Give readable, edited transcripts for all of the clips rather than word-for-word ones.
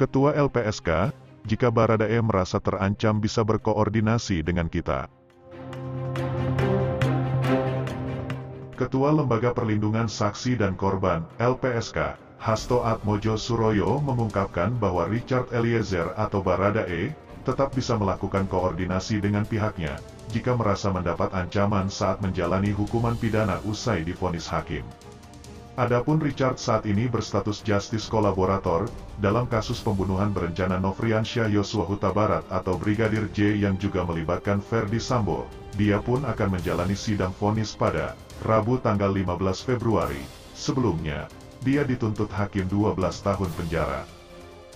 Ketua LPSK, jika Baradae merasa terancam bisa berkoordinasi dengan kita. Ketua Lembaga Perlindungan Saksi dan Korban, LPSK, Hasto Atmojo Suroyo mengungkapkan bahwa Richard Eliezer atau Baradae tetap bisa melakukan koordinasi dengan pihaknya jika merasa mendapat ancaman saat menjalani hukuman pidana usai divonis hakim. Adapun Richard saat ini berstatus justice kolaborator dalam kasus pembunuhan berencana Nofriansyah Yosua Huta Barat atau Brigadir J yang juga melibatkan Verdi Sambo. Dia pun akan menjalani sidang vonis pada Rabu tanggal 15 Februari. Sebelumnya, dia dituntut hakim 12 tahun penjara.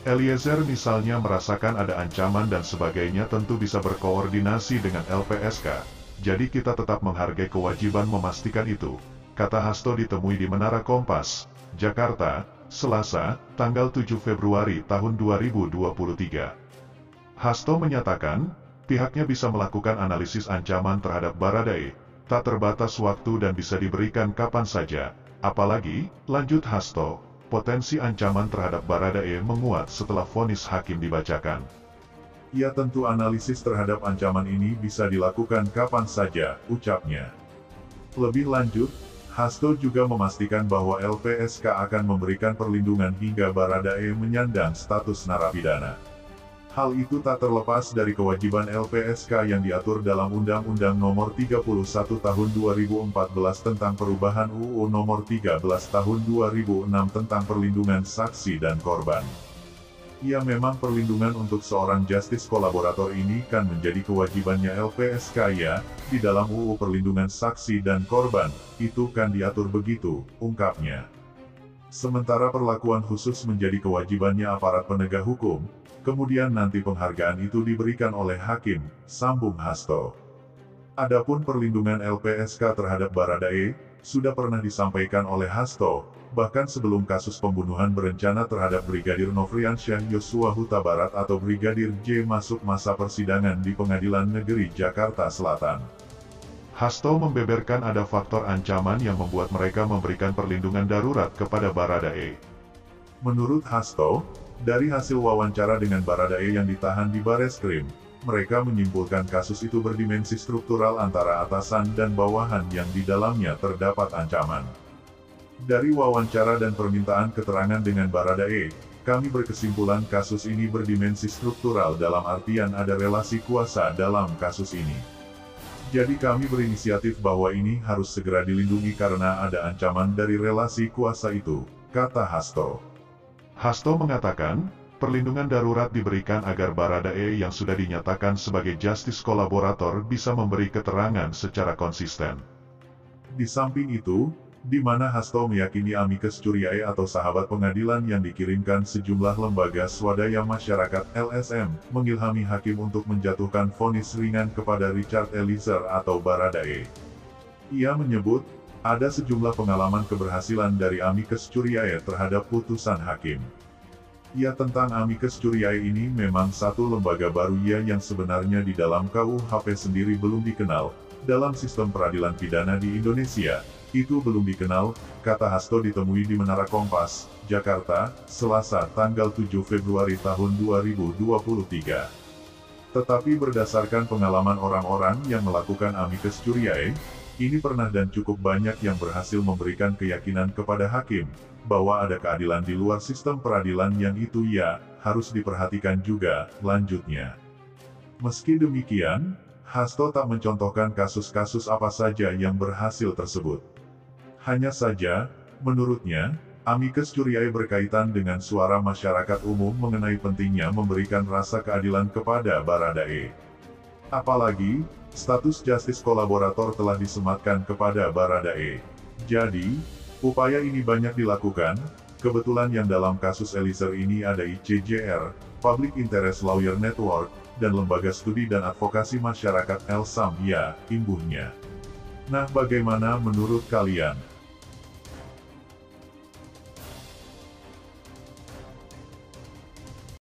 Eliezer misalnya merasakan ada ancaman dan sebagainya tentu bisa berkoordinasi dengan LPSK. Jadi kita tetap menghargai kewajiban memastikan itu, kata Hasto ditemui di Menara Kompas, Jakarta, Selasa, tanggal 7 Februari tahun 2023. Hasto menyatakan, pihaknya bisa melakukan analisis ancaman terhadap Baradae, tak terbatas waktu dan bisa diberikan kapan saja. Apalagi, lanjut Hasto, potensi ancaman terhadap Baradae menguat setelah vonis hakim dibacakan. Ya tentu analisis terhadap ancaman ini bisa dilakukan kapan saja, ucapnya. Lebih lanjut, Hasto juga memastikan bahwa LPSK akan memberikan perlindungan hingga Baradae menyandang status narapidana. Hal itu tak terlepas dari kewajiban LPSK yang diatur dalam Undang-Undang Nomor 31 Tahun 2014 tentang perubahan UU Nomor 13 Tahun 2006 tentang perlindungan saksi dan korban. Ya memang perlindungan untuk seorang justice kolaborator ini kan menjadi kewajibannya LPSK ya, di dalam UU Perlindungan Saksi dan Korban, itu kan diatur begitu, ungkapnya. Sementara perlakuan khusus menjadi kewajibannya aparat penegak hukum, kemudian nanti penghargaan itu diberikan oleh hakim, sambung Hasto. Adapun perlindungan LPSK terhadap Baradae, sudah pernah disampaikan oleh Hasto, bahkan sebelum kasus pembunuhan berencana terhadap Brigadir Nofriansyah Yosua Huta Barat atau Brigadir J masuk masa persidangan di Pengadilan Negeri Jakarta Selatan. Hasto membeberkan ada faktor ancaman yang membuat mereka memberikan perlindungan darurat kepada Baradae. Menurut Hasto, dari hasil wawancara dengan Baradae yang ditahan di Bareskrim, mereka menyimpulkan kasus itu berdimensi struktural antara atasan dan bawahan yang di dalamnya terdapat ancaman. Dari wawancara dan permintaan keterangan dengan Baradae, kami berkesimpulan kasus ini berdimensi struktural dalam artian ada relasi kuasa dalam kasus ini. Jadi kami berinisiatif bahwa ini harus segera dilindungi karena ada ancaman dari relasi kuasa itu, kata Hasto. Hasto mengatakan, perlindungan darurat diberikan agar Baradae yang sudah dinyatakan sebagai justice kolaborator bisa memberi keterangan secara konsisten. Di samping itu, di mana Hasto meyakini amicus curiae atau sahabat pengadilan yang dikirimkan sejumlah lembaga swadaya masyarakat LSM, mengilhami hakim untuk menjatuhkan vonis ringan kepada Richard Eliezer atau Baradae. Ia menyebut, ada sejumlah pengalaman keberhasilan dari amicus curiae terhadap putusan hakim. Ya tentang amicus curiae ini memang satu lembaga baru ya yang sebenarnya di dalam KUHP sendiri belum dikenal, dalam sistem peradilan pidana di Indonesia. Itu belum dikenal, kata Hasto ditemui di Menara Kompas, Jakarta, Selasa tanggal 7 Februari tahun 2023. Tetapi berdasarkan pengalaman orang-orang yang melakukan amicus curiae, ini pernah dan cukup banyak yang berhasil memberikan keyakinan kepada hakim, bahwa ada keadilan di luar sistem peradilan yang itu ya, harus diperhatikan juga, lanjutnya. Meski demikian, Hasto tak mencontohkan kasus-kasus apa saja yang berhasil tersebut. Hanya saja, menurutnya, amicus curiae berkaitan dengan suara masyarakat umum mengenai pentingnya memberikan rasa keadilan kepada Baradae. Apalagi, status justice kolaborator telah disematkan kepada Baradae. Jadi, upaya ini banyak dilakukan, kebetulan yang dalam kasus Eliezer ini ada ICJR, Public Interest Lawyer Network, dan Lembaga Studi dan Advokasi Masyarakat LSAM ya, imbuhnya. Nah bagaimana menurut kalian?